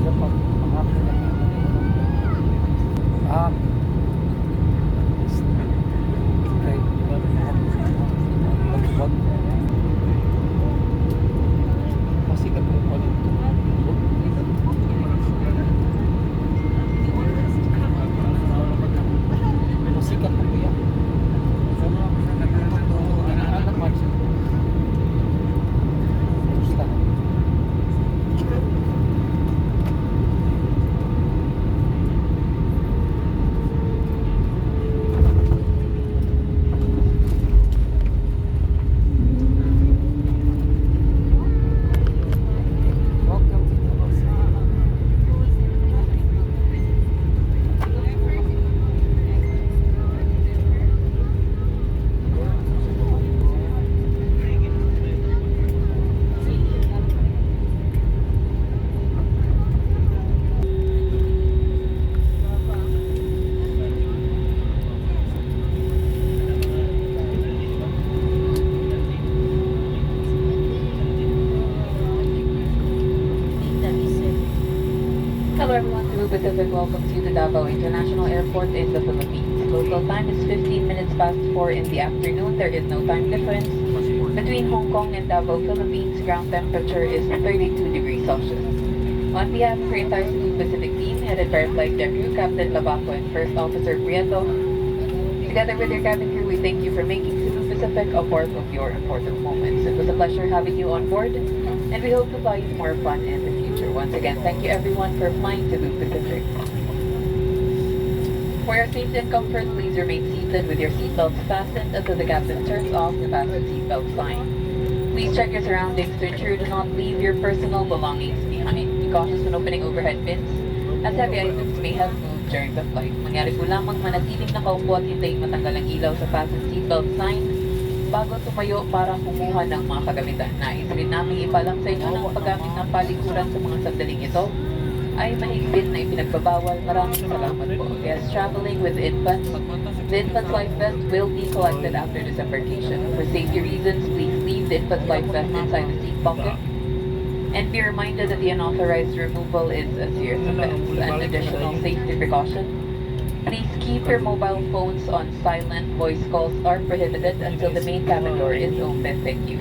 Ah, okay. Wag. Masikat mo pa dito. Masikat mo kuya. Anak man siya. Basta. Welcome to the bus. Hello everyone, Cebu Pacific welcomes you to Davao International Airport in the Philippines. Local time is 15 minutes past 4 in the afternoon. There is no time difference. Between Hong Kong and Davao, Philippines, ground temperature is 32 degrees Celsius. On behalf of our entire Cebu Pacific team, headed by our flight deck crew, Captain Labaco and First Officer Prieto, together with your cabin crew, we thank you for making Cebu Pacific a part of your important moments. It was a pleasure having you on board, and we hope to fly you more fun in the future. Once again, thank you everyone for flying Cebu Pacific. For your safety and comfort, please remain seated with your seatbelts fastened until the captain turns off the fasten seatbelt sign. Please check your surroundings to ensure you do not leave your personal belongings behind. Be cautious when opening overhead bins, as heavy items may have moved during the flight. Mangyari po lamang manatiling nakaupo at hintayin matanggal ang ilaw sa fasten seatbelt sign bago tumayo para kumuha ng mga kagamitan. Nais rin namin ipalam sa inyo ng paggamit ng palikuran sa mga sandaling ito ay mahigpit na ipinagbabawal. Maraming salamat po. Guests traveling with infants, the infant's life vest will be collected after disembarkation. For safety reasons, please leave the infant's life vest inside the seat pocket and be reminded that the unauthorized removal is a serious offense. An additional safety precaution: please keep your mobile phones on silent. Voice calls are prohibited until the main cabin door is open. Thank you.